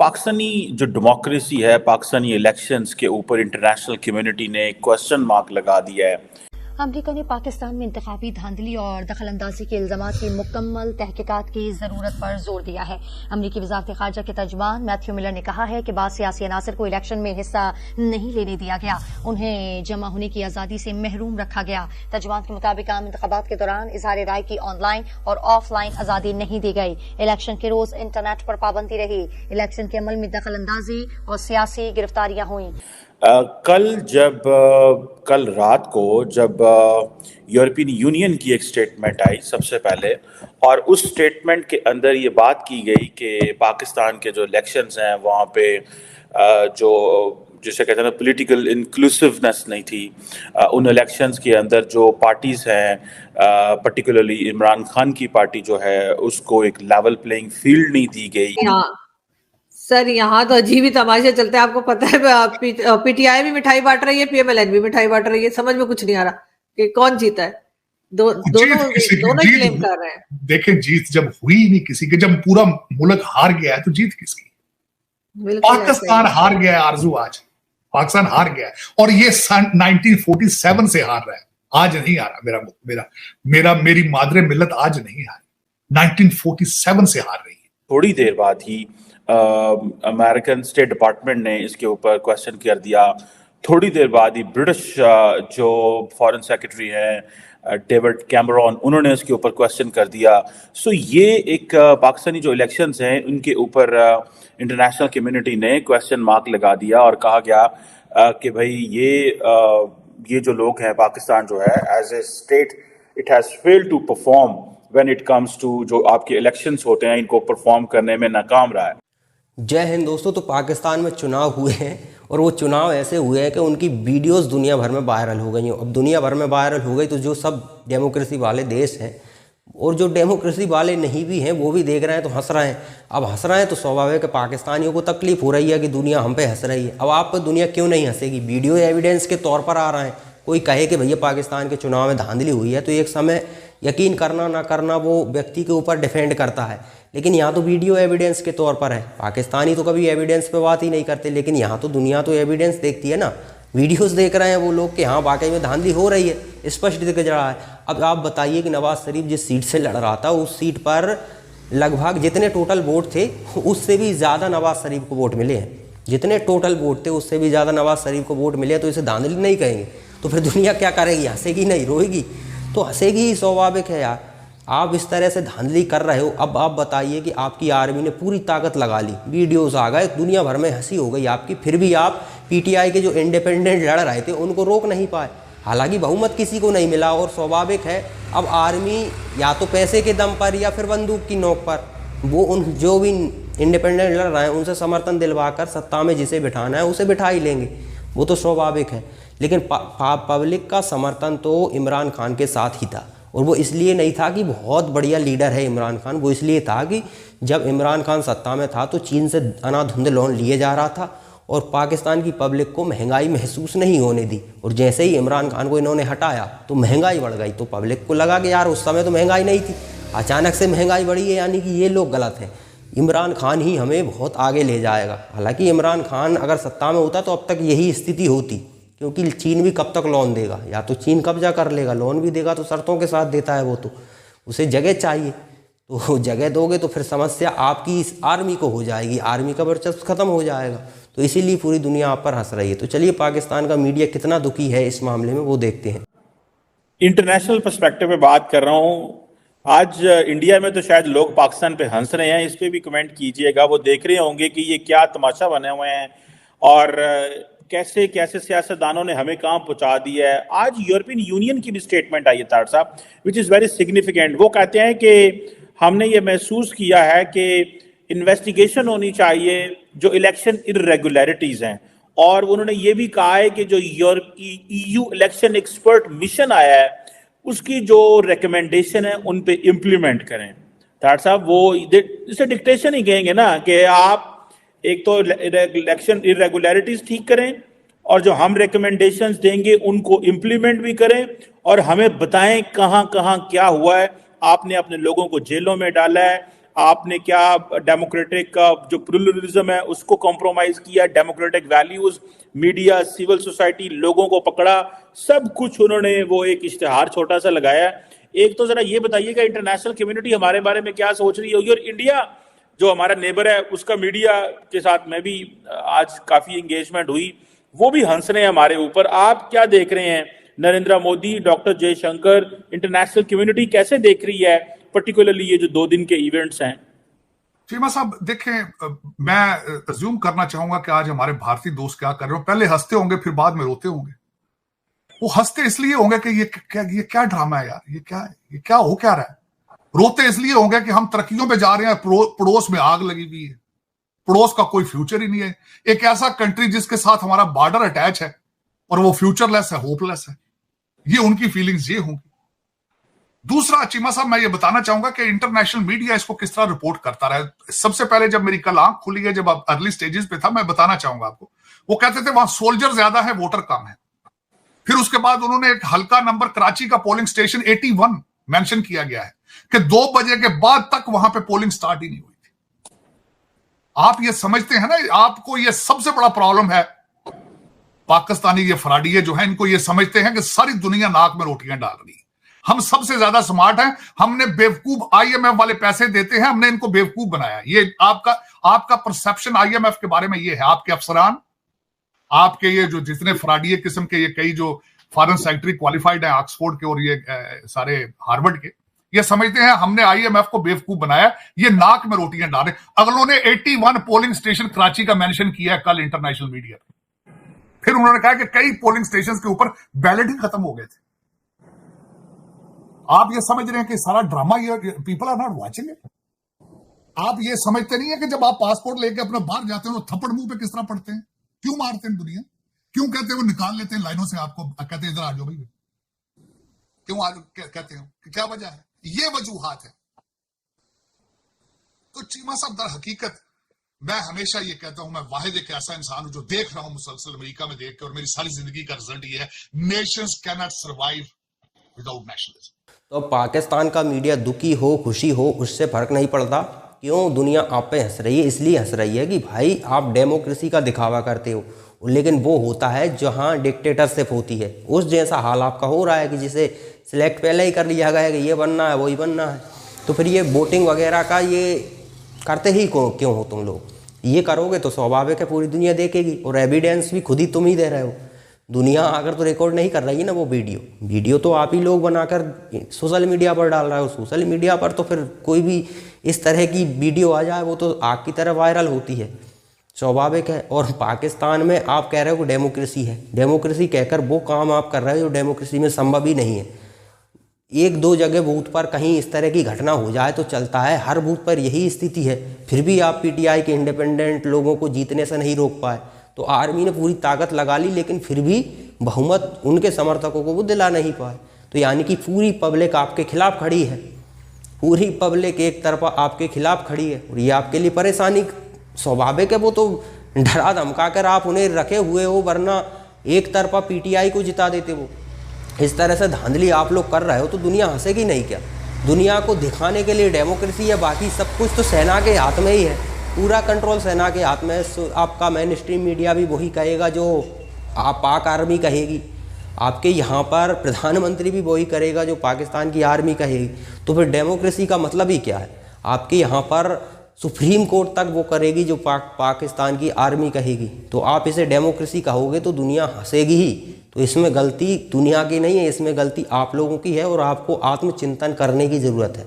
पाकिस्तानी जो डेमोक्रेसी है, पाकिस्तानी इलेक्शंस के ऊपर इंटरनेशनल कम्युनिटी ने क्वेश्चन मार्क लगा दिया है। अमरीका ने पाकिस्तान में इंतखाबी धांधली और दखलंदाजी के इल्जामात की मुकम्मल तहकीकात की जरूरत पर जोर दिया है। अमरीकी वजारत खारजा के तर्जुमान मैथ्यू मिलर ने कहा है कि बाद सियासी अनासर को इलेक्शन में हिस्सा नहीं लेने दिया गया, उन्हें जमा होने की आजादी से महरूम रखा गया। तर्जुमान के मुताबिक आम इंतखाबात के दौरान इजहार राय की ऑनलाइन और ऑफलाइन आजादी नहीं दी गई। इलेक्शन के रोज इंटरनेट पर पाबंदी रही। इलेक्शन के अमल में दखलंदाजी और सियासी गिरफ्तारियां हुई। कल रात को जब यूरोपियन यूनियन की एक स्टेटमेंट आई सबसे पहले, और उस स्टेटमेंट के अंदर ये बात की गई कि पाकिस्तान के जो इलेक्शंस हैं वहाँ पे जो जिसे कहते हैं ना पॉलिटिकल इंक्लूसिवनेस नहीं थी। उन इलेक्शंस के अंदर जो पार्टीज हैं, पर्टिकुलरली इमरान खान की पार्टी जो है, उसको एक लेवल प्लेइंग फील्ड नहीं दी गई। सर यहाँ तो अजीब ही तमाशे चलते हैं। आपको पता है पीटीआई भी मिठाई बांट रही है, पीएमएलएन भी मिठाई बांट रही है। समझ में कुछ नहीं आ रहा कि कौन जीता है। दोनों क्लेम कर रहे हैं। देखें, जीत जब हुई नहीं किसी के, जब पूरा मुल्क हार गया है तो जीत किसकी? पाकिस्तान हार गया है। आरजू, आज पाकिस्तान हार गया है और ये 1947 से हार रहा है, आज नहीं आ रहा। मेरी मादरे मिल्लत आज नहीं हारी, 1947 से हार रही है। थोड़ी देर बाद ही अमेरिकन स्टेट डिपार्टमेंट ने इसके ऊपर क्वेश्चन कर दिया। थोड़ी देर बाद ही ब्रिटिश जो फॉरेन सेक्रेटरी हैं डेविड कैमरॉन, उन्होंने इसके ऊपर क्वेश्चन कर दिया। सो ये एक पाकिस्तानी जो इलेक्शंस हैं उनके ऊपर इंटरनेशनल कम्युनिटी ने क्वेश्चन मार्क लगा दिया और कहा गया कि भाई ये जो लोग हैं, पाकिस्तान जो है as a state it has failed to perform when it comes to जो आपके इलेक्शंस होते हैं, इनको परफॉर्म करने में नाकाम रहा है। जय हिंद दोस्तों। तो पाकिस्तान में चुनाव हुए हैं और वो चुनाव ऐसे हुए हैं कि उनकी वीडियोस दुनिया भर में वायरल हो गई हैं। अब दुनिया भर में वायरल हो गई तो जो सब डेमोक्रेसी वाले देश हैं और जो डेमोक्रेसी वाले नहीं भी हैं वो भी देख रहे हैं तो हंस रहे हैं। अब हंस रहे हैं तो स्वाभाविक है पाकिस्तानियों को तकलीफ हो रही है कि दुनिया हम पे हंस रही है। अब आप पे दुनिया क्यों नहीं हंसेगी? वीडियो एविडेंस के तौर पर आ रहा है। कोई कहे कि भैया पाकिस्तान के चुनाव में धांधली हुई है तो एक समय यकीन करना ना करना वो व्यक्ति के ऊपर डिपेंड करता है, लेकिन यहाँ तो वीडियो एविडेंस के तौर पर है। पाकिस्तानी तो कभी एविडेंस पे बात ही नहीं करते, लेकिन यहाँ तो दुनिया तो एविडेंस देखती है ना। वीडियोस देख रहे हैं वो लोग कि हाँ वाकई में धांधली हो रही है, स्पष्ट दिख रहा है। अब आप बताइए कि नवाज शरीफ जिस सीट से लड़ रहा था उस सीट पर लगभग जितने टोटल वोट थे उससे भी ज़्यादा नवाज शरीफ को वोट मिले हैं। जितने टोटल वोट थे उससे भी ज़्यादा नवाज शरीफ को वोट मिले, तो इसे धांधली नहीं कहेंगे। तो फिर दुनिया क्या करेगी? हंसेगी नहीं, रोएगी? तो हंसेगी ही, स्वाभाविक है यार। आप इस तरह से धांधली कर रहे हो। अब आप बताइए कि आपकी आर्मी ने पूरी ताकत लगा ली, वीडियोस आ गए, दुनिया भर में हंसी हो गई आपकी, फिर भी आप पीटीआई के जो इंडिपेंडेंट लड़ रहे थे उनको रोक नहीं पाए। हालांकि बहुमत किसी को नहीं मिला और स्वाभाविक है अब आर्मी या तो पैसे के दम पर या फिर बंदूक की नोक पर वो उन जो भी इंडिपेंडेंट लड़ रहे हैं उनसे समर्थन दिलवा कर सत्ता में जिसे बिठाना है उसे बिठा ही लेंगे, वो तो स्वाभाविक है। लेकिन पब्लिक का समर्थन तो इमरान खान के साथ ही था, और वो इसलिए नहीं था कि बहुत बढ़िया लीडर है इमरान खान, वो इसलिए था कि जब इमरान खान सत्ता में था तो चीन से अनाधुंध लोन लिए जा रहा था और पाकिस्तान की पब्लिक को महंगाई महसूस नहीं होने दी। और जैसे ही इमरान खान को इन्होंने हटाया तो महंगाई बढ़ गई, तो पब्लिक को लगा कि यार उस समय तो महंगाई नहीं थी, अचानक से महंगाई बढ़ी है, यानी कि ये लोग गलत हैं, इमरान खान ही हमें बहुत आगे ले जाएगा। हालांकि इमरान खान अगर सत्ता में होता तो अब तक यही स्थिति होती, क्योंकि चीन भी कब तक लोन देगा? या तो चीन कब्जा कर लेगा, लोन भी देगा तो शर्तों के साथ देता है वो, तो उसे जगह चाहिए, तो जगह दोगे तो फिर समस्या आपकी इस आर्मी को हो जाएगी, आर्मी का वर्चस्व खत्म हो जाएगा। तो इसीलिए पूरी दुनिया आप पर हंस रही है। तो चलिए पाकिस्तान का मीडिया कितना दुखी है इस मामले में वो देखते हैं। इंटरनेशनल पर्सपेक्टिव में बात कर रहा हूँ। आज इंडिया में तो शायद लोग पाकिस्तान पे हंस रहे हैं, इस पे भी कमेंट कीजिएगा। वो देख रहे होंगे कि ये क्या तमाशा बने हुए हैं और कैसे कैसे सियासतदानों ने हमें कहाँ पहुंचा दिया है। आज यूरोपियन यूनियन की भी स्टेटमेंट आई है तार साहब, विच इज़ वेरी सिग्निफिकेंट। वो कहते हैं कि हमने ये महसूस किया है कि इन्वेस्टिगेशन होनी चाहिए जो इलेक्शन इरेगुलरिटीज़ हैं, और उन्होंने ये भी कहा है कि जो EU इलेक्शन एक्सपर्ट मिशन आया है उसकी जो रिकमेंडेशन है उन पे इम्प्लीमेंट करें। तार साहब वो इसे डिक्टेशन ही कहेंगे ना, कि आप एक तो इलेक्शन इरेगुलरिटीज ठीक करें और जो हम रिकमेंडेशंस देंगे उनको इम्प्लीमेंट भी करें, और हमें बताएं कहां कहां क्या हुआ है। आपने अपने लोगों को जेलों में डाला है, आपने क्या डेमोक्रेटिक का जो प्लुरलिज्म है उसको कॉम्प्रोमाइज किया, democratic values, media, civil society, लोगों को पकड़ा, सब कुछ उन्होंने वो एक इश्तिहार छोटा सा लगाया। एक तो जरा ये बताइएगा इंटरनेशनल कम्युनिटी हमारे बारे में क्या सोच रही होगी, और इंडिया जो हमारा नेबर है उसका मीडिया के साथ में भी आज काफी एंगेजमेंट हुई, वो भी हंस रहे हैं हमारे ऊपर। आप क्या देख रहे हैं? Narendra Modi, doctor Jaishankar, international community कैसे देख रही है पर्टिकुलरली ये जो 2 दिन के इवेंट्स हैं? चीमा साहब देखें, मैं अज्यूम करना चाहूंगा कि आज हमारे भारतीय दोस्त क्या कर रहे हो, पहले हंसते होंगे फिर बाद में रोते होंगे। वो हंसते इसलिए होंगे कि ये क्या ड्रामा है यार, ये क्या हो क्या रहा है। रोते इसलिए होंगे कि हम तरक्कियों पे जा रहे हैं, पड़ोस में आग लगी हुई है, पड़ोस का कोई फ्यूचर ही नहीं है। एक ऐसा कंट्री जिसके साथ हमारा बॉर्डर अटैच है और वो फ्यूचरलेस है, होपलेस है, ये उनकी फीलिंग्स ये होंगी। दूसरा चीमा साहब, मैं ये बताना चाहूंगा कि इंटरनेशनल मीडिया इसको किस तरह रिपोर्ट करता रहा है। सबसे पहले जब मेरी कल आंख खुली है, जब आप अर्ली स्टेजेस पे था, मैं बताना चाहूंगा आपको, वो कहते थे वहां सोल्जर ज्यादा है, वोटर कम है। फिर उसके बाद उन्होंने एक हल्का नंबर कराची का पोलिंग स्टेशन 81 मेंशन किया गया है कि 2 बजे के बाद तक वहां पे पोलिंग स्टार्ट ही नहीं हुई थी। आप ये समझते हैं ना, आपको ये सबसे बड़ा प्रॉब्लम है। पाकिस्तानी ये फराडिये जो है, इनको ये समझते हैं कि सारी दुनिया नाक में रोटियां डाल रही है, हम सबसे ज्यादा स्मार्ट हैं, हमने बेवकूफ IMF वाले पैसे देते हैं, हमने इनको बेवकूफ बनाया। ये आपका परसेप्शन IMF के बारे में ये है। आपके अफसरान, आपके ये जो जितने फराडिये किस्म के ये कई जो फॉरेन सेक्रेटरी क्वालिफाइड है ऑक्सफोर्ड के और ये सारे हार्वर्ड के, ये समझते हैं हमने IMF को बेवकूफ बनाया, ये नाक में रोटियां डाल रहे। अगलों ने 81 पोलिंग स्टेशन कराची का मेंशन किया है कल इंटरनेशनल मीडिया। फिर उन्होंने कहा कि कई पोलिंग स्टेशन के ऊपर बैलेट ही खत्म हो गए थे। आप ये समझ रहे हैं कि सारा ड्रामा, ये people are not watching it. आप ये समझते नहीं है कि जब आप पासपोर्ट लेके अपने बाहर जाते हैं तो थप्पड़ मुंह पे किस तरह पड़ते हैं, क्यों मारते हैं दुनिया, क्यों कहते हैं वो निकाल लेते हैं लाइनों से, आपको कहते हैं इधर आ जाओ भाई, क्यों कहते हैं, क्या वजह है? ये वजूहात है। तो चीमा साहब, दर हकीकत मैं हमेशा ये कहता हूं, मैं वाहिद एक ऐसा इंसान हूं जो देख रहा हूं मुसलसल अमेरिका में देख के, और मेरी सारी जिंदगी का रिजल्ट ये है, Nations can not survive without nationalism. तो पाकिस्तान का मीडिया दुखी हो खुशी हो उससे फर्क नहीं पड़ता। क्यों दुनिया आप पे हंस रही है? इसलिए हंस रही है कि भाई आप डेमोक्रेसी का दिखावा करते हो, लेकिन वो होता है जहां डिक्टेटरशिप होती है। उस जैसा हाल आपका हो रहा है कि जिसे सिलेक्ट पहले ही कर लिया गया है कि ये बनना है वही बनना है, तो फिर ये वोटिंग वगैरह का ये करते ही क्यों हो तुम लोग? ये करोगे तो स्वाभाविक है पूरी दुनिया देखेगी, और एविडेंस भी खुद ही तुम ही दे रहे हो। दुनिया अगर तो रिकॉर्ड नहीं कर रही है ना वो वीडियो तो आप ही लोग बनाकर सोशल मीडिया पर डाल रहे हो। सोशल मीडिया पर तो फिर कोई भी इस तरह की वीडियो आ जाए वो तो आग की तरह वायरल होती है, स्वाभाविक है। और पाकिस्तान में आप कह रहे हो कि डेमोक्रेसी है, डेमोक्रेसी कहकर वो काम आप कर रहे हो जो डेमोक्रेसी में संभव ही नहीं है। 1-2 जगह बूथ पर कहीं इस तरह की घटना हो जाए तो चलता है, हर बूथ पर यही स्थिति है, फिर भी आप PTI के इंडिपेंडेंट लोगों को जीतने से नहीं रोक पाए। तो आर्मी ने पूरी ताकत लगा ली लेकिन फिर भी बहुमत उनके समर्थकों को वो दिला नहीं पाए। तो यानी कि पूरी पब्लिक आपके खिलाफ खड़ी है, पूरी पब्लिक एक तरफा आपके खिलाफ खड़ी है, और ये आपके लिए परेशानी स्वाभाविक है। वो तो डरा धमका कर आप उन्हें रखे हुए हो, वरना एक तरफा PTI को जिता देते। वो इस तरह से धांधली आप लोग कर रहे हो तो दुनिया हंसेगी नहीं क्या? दुनिया को दिखाने के लिए डेमोक्रेसी है, बाकी सब कुछ तो सेना के हाथ में ही है, पूरा कंट्रोल सेना के हाथ में है। आपका मेन स्ट्रीम मीडिया भी वही कहेगा जो पाक आर्मी कहेगी, आपके यहाँ पर प्रधानमंत्री भी वही करेगा जो पाकिस्तान की आर्मी कहेगी। तो फिर डेमोक्रेसी का मतलब ही क्या है? आपके यहाँ पर सुप्रीम कोर्ट तक वो करेगी जो पाकिस्तान की आर्मी कहेगी। तो आप इसे डेमोक्रेसी कहोगे तो दुनिया हंसेगी ही। तो इसमें गलती दुनिया की नहीं है, इसमें गलती आप लोगों की है, और आपको आत्मचिंतन करने की ज़रूरत है।